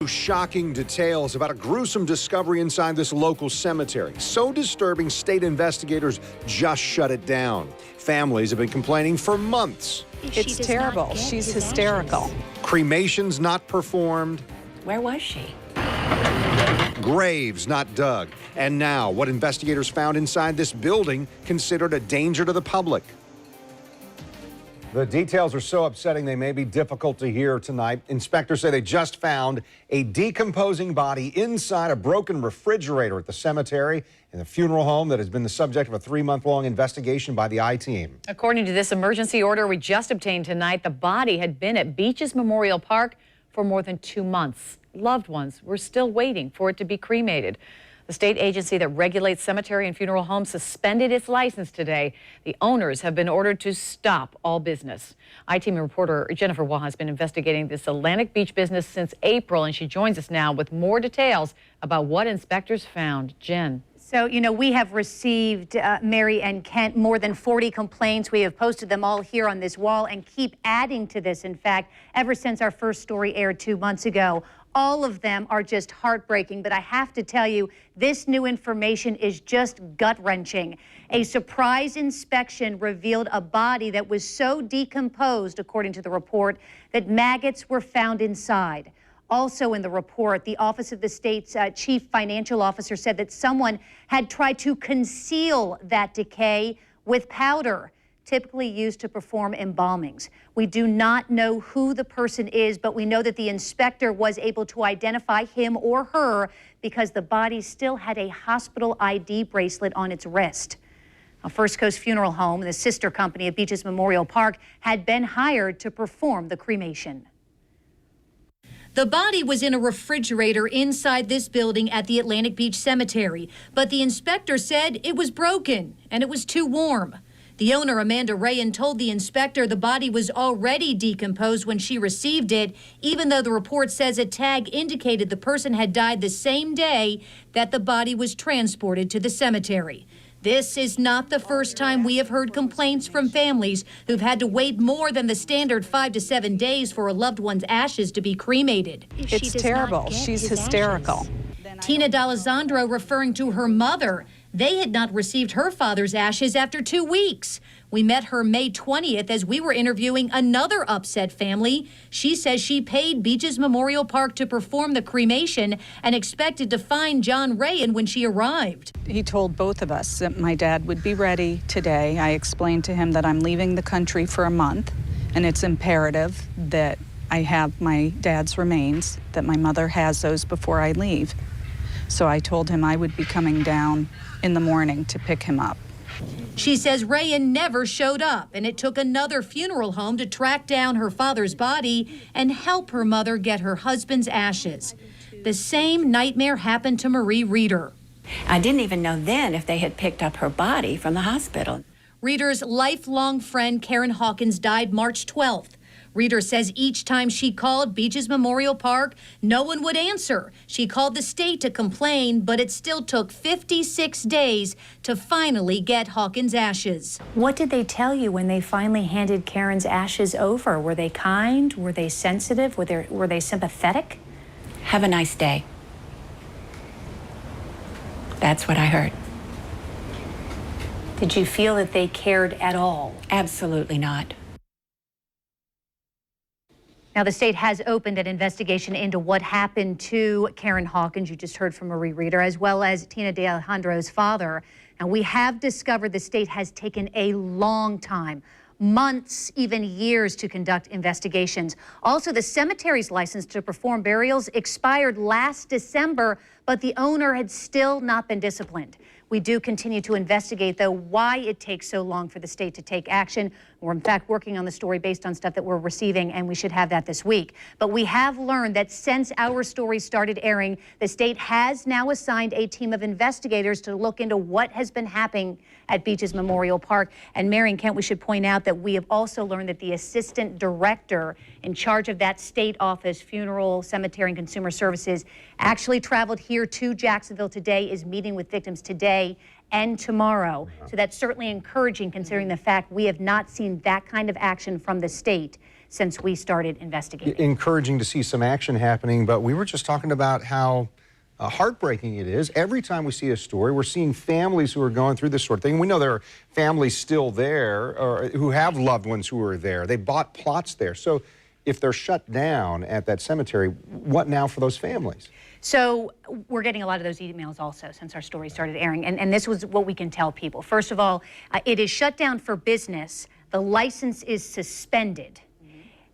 Shocking details about a gruesome discovery inside this local cemetery. So disturbing, state investigators just shut it down. Families have been complaining for months. It's terrible. She's hysterical. Cremations not performed. Where was she? Graves not dug. And now, what investigators found inside this building considered a danger to the public. The details are so upsetting they may be difficult to hear tonight. Inspectors say they just found a decomposing body inside a broken refrigerator at the cemetery in the funeral home that has been the subject of a 3-month-long investigation by the I-Team. According to this emergency order we just obtained tonight, the body had been at Beaches Memorial Park for more than 2 months. Loved ones were still waiting for it to be cremated. The state agency that regulates cemetery and funeral homes suspended its license today. The owners have been ordered to stop all business. I-Team reporter Jennifer Waugh has been investigating this Atlantic Beach business since April, and she joins us now with more details about what inspectors found. Jen. So, we have received, Mary and Kent, more than 40 complaints. We have posted them all here on this wall and keep adding to this. In fact, ever since our first story aired 2 months ago, all of them are just heartbreaking. But I have to tell you, this new information is just gut-wrenching. A surprise inspection revealed a body that was so decomposed, according to the report, that maggots were found inside. Also in the report, the Office of the State's Chief Financial Officer said that someone had tried to conceal that decay with powder, typically used to perform embalmings. We do not know who the person is, but we know that the inspector was able to identify him or her because the body still had a hospital ID bracelet on its wrist. First Coast Funeral Home, the sister company of Beaches Memorial Park, had been hired to perform the cremation. The body was in a refrigerator inside this building at the Atlantic Beach Cemetery, but the inspector said it was broken and it was too warm. The owner, Amanda Rayan, told the inspector the body was already decomposed when she received it, even though the report says a tag indicated the person had died the same day that the body was transported to the cemetery. This is not the first time we have heard complaints from families who've had to wait more than the standard 5 to 7 days for a loved one's ashes to be cremated. It's terrible. She's hysterical. Tina D'Alessandro referring to her mother. They had not received her father's ashes after 2 weeks. We met her May 20th as we were interviewing another upset family. She says she paid Beaches Memorial Park to perform the cremation and expected to find John Rayan when she arrived. He told both of us that my dad would be ready today. I explained to him that I'm leaving the country for a month, and it's imperative that I have my dad's remains, that my mother has those before I leave. So I told him I would be coming down in the morning to pick him up. She says Rayan never showed up, and it took another funeral home to track down her father's body and help her mother get her husband's ashes. The same nightmare happened to Marie Reeder. I didn't even know then if they had picked up her body from the hospital. Reeder's lifelong friend Karen Hawkins died March 12th. Reeder says each time she called Beaches Memorial Park, no one would answer. She called the state to complain, but it still took 56 days to finally get Hawkins' ashes. What did they tell you when they finally handed Karen's ashes over? Were they kind? Were they sensitive? Were they sympathetic? Have a nice day. That's what I heard. Did you feel that they cared at all? Absolutely not. Now, the state has opened an investigation into what happened to Karen Hawkins. You just heard from Marie Reeder, as well as Tina D'Alessandro's father. Now, we have discovered the state has taken a long time, months, even years, to conduct investigations. Also, the cemetery's license to perform burials expired last December, but the owner had still not been disciplined. We do continue to investigate, though, why it takes so long for the state to take action. We're, in fact, working on the story based on stuff that we're receiving, and we should have that this week. But we have learned that since our story started airing, the state has now assigned a team of investigators to look into what has been happening at Beaches Memorial Park. And Mary and Kent, we should point out that we have also learned that the assistant director in charge of that state office, Funeral, Cemetery, and Consumer Services, actually traveled here to Jacksonville today, is meeting with victims today and tomorrow. So that's certainly encouraging, considering the fact we have not seen that kind of action from the state since we started investigating. Encouraging to see some action happening, but we were just talking about how heartbreaking it is. Every time we see a story, we're seeing families who are going through this sort of thing. We know there are families still there or who have loved ones who are there. They bought plots there. So if they're shut down at that cemetery, what now for those families? So we're getting a lot of those emails also since our story started airing. And this was what we can tell people. First of all, it is shut down for business. The license is suspended.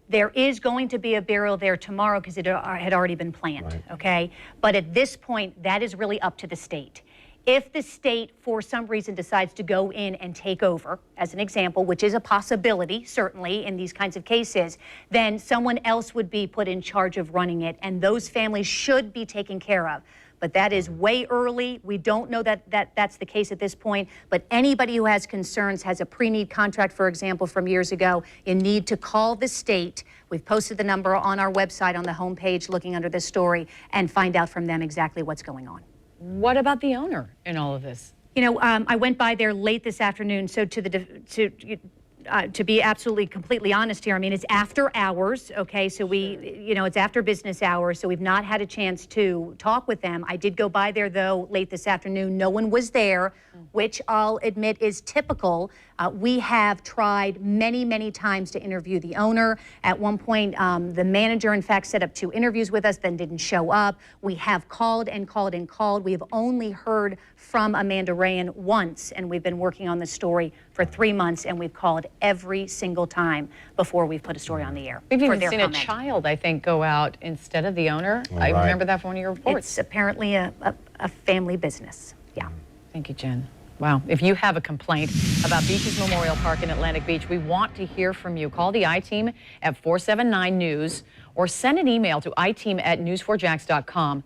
There is going to be a burial there tomorrow because it had already been planned, right. Okay? But at this point, that is really up to the state. If the state, for some reason, decides to go in and take over, as an example, which is a possibility, certainly, in these kinds of cases, then someone else would be put in charge of running it, and those families should be taken care of. But that is way early. We don't know that that's the case at this point. But anybody who has concerns, has a pre-need contract, for example, from years ago, you need to call the state. We've posted the number on our website on the homepage looking under this story and find out from them exactly what's going on. What about the owner in all of this? You know, I went by there late this afternoon, so to be absolutely completely honest here, I mean, it's after hours, okay? So it's after business hours, so we've not had a chance to talk with them. I did go by there, though, late this afternoon. No one was there, which I'll admit is typical. We have tried many, many times to interview the owner. At one point, the manager, in fact, set up 2 interviews with us, then didn't show up. We have called and called and called. We have only heard from Amanda Rayan once, and we've been working on this story for 3 months, and we've called every single time before we've put a story on the air. We've even seen a child, I think, go out instead of the owner. I remember that from one of your reports. It's apparently a family business. Yeah. Thank you, Jen. Wow. If you have a complaint about Beaches Memorial Park in Atlantic Beach, we want to hear from you. Call the I-Team at 479 News or send an email to iteam@news4jax.com.